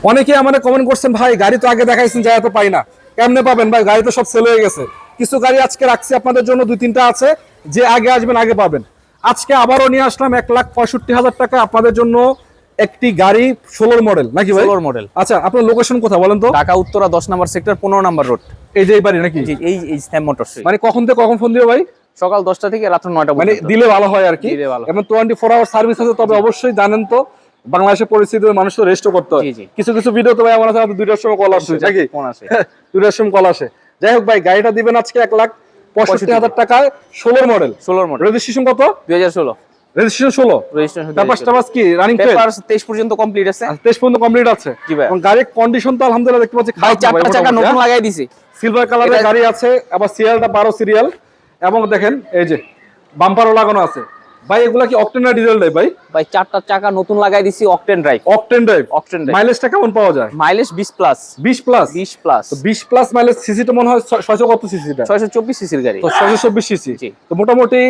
অনেকে আমাকে কমেন্ট করছেন, ভাই গাড়ি তো আগে দেখাইছেন, যায় তো পাই না, কেমনে পাবেন ভাই? গাড়ি তো সব সেল হয়ে গেছে। কিছু গাড়ি আজকে রাখছি আপনাদের জন্য, 2-3টা আছে, যে আগে আসবেন আগে পাবেন। আজকে আবারও নিয়ে আসলাম 1,65,000 টাকা আপনাদের জন্য একটি গাড়ি, 16 মডেল নাকি ভাই? 16 মডেল। আচ্ছা, আপনার লোকেশন কোথায় বলেন তো? ঢাকা উত্তরা 10 নম্বর সেক্টর 15 নম্বর রোড। এই যে এই বাড়ি নাকি? জি, এই স্যাম মোটরস। মানে কখন থেকে কখন ফোন দিও ভাই? সকাল 10টা থেকে রাত 9টা মানে পর্যন্ত। দিলে ভালো হয় আর কি। দিলে ভালো। এবং 24 আওয়ার সার্ভিস আছে। তবে অবশ্যই জানেন তো বাংলাদেশের পরিস্থিতিতে মানুষ তো রেস্টও করতে হয়। কিছু কিছু ভিডিও তো ভাই আমার কাছে 2টার সময় কল আসে নাকি? ফোন আসে। 2টার সময় কল আসে। যাই হোক ভাই, গাড়িটা দিবেন আজকে 1,65,000 টাকায়, 16 মডেল। 16 মডেল। রেজিস্ট্রেশন কত? 2016। রেজিস্ট্রেশন 16। রেজিস্ট্রেশন পেপারস কি রানিং? পেপারস 23 পর্যন্ত কমপ্লিট আছে। 23 পর্যন্ত কমপ্লিট আছে। জি ভাই। এবং গাড়ির কন্ডিশন তো আলহামদুলিল্লাহ দেখতে পাচ্ছি ভাই খারাপ না ভাই, 4টা চাকা নতুন লাগাই দিছি। সিলভার কালারের গাড়ি আছে, আবার সিরিয়ালটা 12 সিরিয়াল। এবং দেখেন এই যে বাম্পারও লাগানো আছে। ভাই এগুলা কি অকটেন না ডিজেল ড্রাইভ ভাই? ভাই 4টা চাকা নতুন লাগাই দিছি, octane drive. Octane drive. Octane drive. মাইলেজটা কেমন পাওয়া যায়? Mileage 20 plus. 20 প্লাস। 20 প্লাস। তো 20 প্লাস মাইলেজ। সিসিটা মনে হয় 600 কত সিসিটা? 624 সিসির গাড়ি। তো 624 সিসি। জি। তো মোটামুটি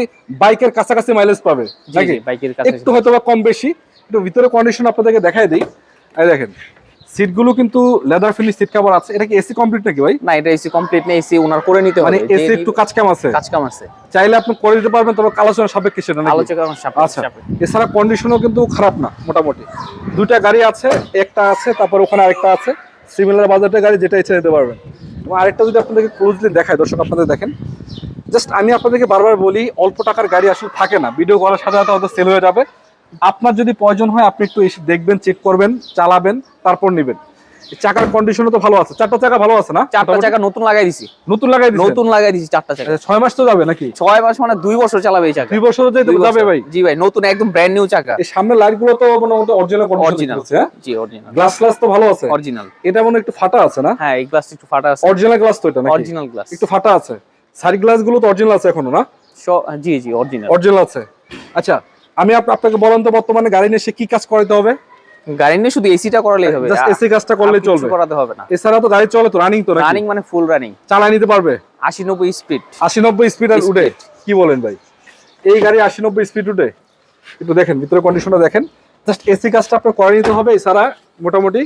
বাইকের কাছাকাছি মাইলেজ পাবে নাকি? জি, বাইকের কাছে একটু হয়তো বা কম বেশি। একটু ভিতরে কন্ডিশন আপনাদেরকে দেখাই দেই। এই দেখেন সিটগুলো কিন্তু লেদার ফিনিশ সিট কভার আছে। এটা কি এসি কমপ্লিট নাকি ভাই? না, এটা এসি কমপ্লিট না, এসি ওনার করে নিতে হবে। মানে এসি একটু কাজ কাম আছে। কাজ কাম আছে। চাইলে আপনি করে দিতে পারবেন, তবে আলোচনা সাপেক্ষে সেটা নাকি? আলোচনা সাপেক্ষে। আচ্ছা, এছাড়া কন্ডিশনও কিন্তু খারাপ না মোটামুটি। 2টা গাড়ি আছে, একটা আছে, তারপর ওখানে আরেকটা আছে। সিমিলার বাজেটের গাড়ি, যেটা ইচ্ছা নিতে পারবেন। এবং আরেকটা যদি আপনাদেরকে ক্লোজলি দেখায়, দর্শক আপনাদের দেখেন, জাস্ট আমি আপনাদেরকে বারবার বলি, অল্প টাকার গাড়ি আসলে থাকে না, ভিডিও করার সাথে সাথে হয়তো সেল হয়ে যাবে। আপনার যদি প্রয়োজন হয় আপনি একটু এসে দেখবেন, চেক করবেন, চালাবেন, তারপর নেবেন। চাকার কন্ডিশনও তো ভালো আছে, 4টা চাকা ভালো আছে না? 4টা চাকা নতুন লাগাই দিছি। নতুন লাগাই দিয়েছেন? নতুন লাগাই দিছি 4টা চাকা। 6 মাস তো যাবে নাকি? 6 মাস মানে 2 বছর চালাবে এই চাকা। 2 বছর যাবে ভাই? জি ভাই, নতুন একদম ব্র্যান্ড নিউ চাকা। এই সামনের লাইট গুলো তো মোটামুটি অরিজিনাল কন্ডিশন অরিজিনাল। আছে। হ্যাঁ জি, অরিজিনাল। গ্লাস তো ভালো আছে? অরিজিনাল। এটা মনে একটু ফাটা আছে না? হ্যাঁ, এই গ্লাস একটু ফাটা আছে। অরিজিনাল গ্লাস তো এটা নাকি? Original glass. একটু ফাটা আছে। সাইড গ্লাস গুলো তো অরিজিনাল আছে এখনো না? জি জি, অরিজিনাল। অরিজিনাল আছে। আচ্ছা, আমি আপনাকে বলেন তো, বর্তমানে গাড়ি নিয়ে কি কাজ করাতে হবে? গাড়ি নিয়ে শুধু এসিটা করালেই হবে। জাস্ট এসি কাজটা করলেই চলবে, কিছু করাতে হবে না। এছাড়া তো গাড়ি চলে তো, রানিং তো নাকি? রানিং মানে ফুল রানিং। চালায় নিতে পারবে 80-90 স্পিড। 80-90 স্পিড আর উঠে? কি বলেন ভাই, এই গাড়ি 80-90 স্পিড উঠে? একটু দেখেন ভিতরে কন্ডিশনটা দেখেন। জাস্ট এসি কাজটা আপনার করে নিতে হবে, এছাড়া মোটামুটি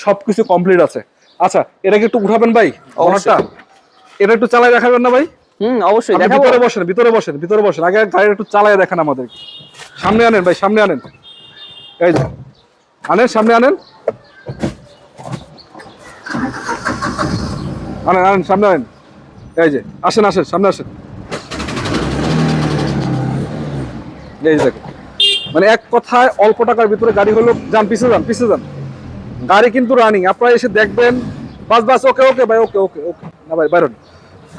সবকিছু কমপ্লিট আছে। আচ্ছা, এটাকে একটু উঠাবেন ভাই, অনারটা এটা একটু চালায় দেখাবেন না ভাই? অবশ্যই দেখাবো। ভিতরে বসেন আগে, গাড়ি একটু চালায় দেখান আমাদেরকে। সামনে আনেন ভাই, সামনে আনেন। এই যে আনেন, সামনে আনেন, সামনে আনেন। এই যে আসেন, সামনে আসেন। এই যে দেখেন, মানে এক কথায় অল্প টাকার ভিতরে গাড়ি হলো। যান পিছু যান। গাড়ি কিন্তু রানিং, আপনারা এসে দেখবেন। বাস ওকে ভাই, ওকে না ভাই, বাইরন।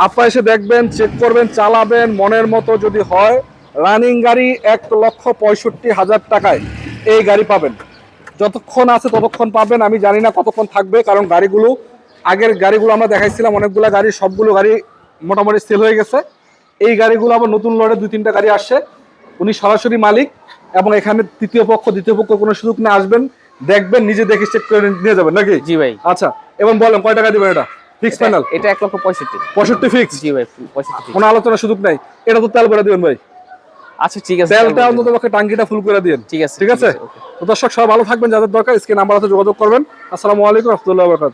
আপনারা এসে দেখবেন, চেক করবেন, চালাবেন, মনের মতো যদি হয়, রানিং গাড়ি 1,65,000 টাকায় এই গাড়ি পাবেন। যতক্ষণ আছে ততক্ষণ পাবেন, আমি জানি না কতক্ষণ থাকবে, কারণ গাড়িগুলো, আগের গাড়িগুলো আমরা দেখাইছিলাম অনেকগুলো গাড়ি, সবগুলো গাড়ি মোটামুটি সেল হয়ে গেছে। এই গাড়িগুলো আবার নতুন লটে 2-3টা গাড়ি আসছে। উনি সরাসরি মালিক, এবং এখানে দ্বিতীয় পক্ষ কোনো সুযোগ না। আসবেন, দেখবেন, নিজে দেখে চেক করে নিয়ে যাবেন নাকি? জি ভাই। আচ্ছা, এবং বলেন কয় টাকা দিবেন? এটা ফিক্স ফাইনাল? এটা 1,65,000। 65 ফিক্স? জি ভাই, 65। কোনো আলোচনার সুযোগ নাই। এটা তো তেল করে দিবেন ভাই। আচ্ছা ঠিক আছে, তেলটা অন্তত পক্ষে টাঙ্কিটা ফুল করে দিন। ঠিক আছে। তো দর্শক সবাই ভালো থাকবেন, যাদের দরকার স্ক্রিনে নাম্বার আছে যোগাযোগ করবেন। আসসালামু আলাইকুম ওয়া রাহমাতুল্লাহি ওয়া বারাকাতুহু।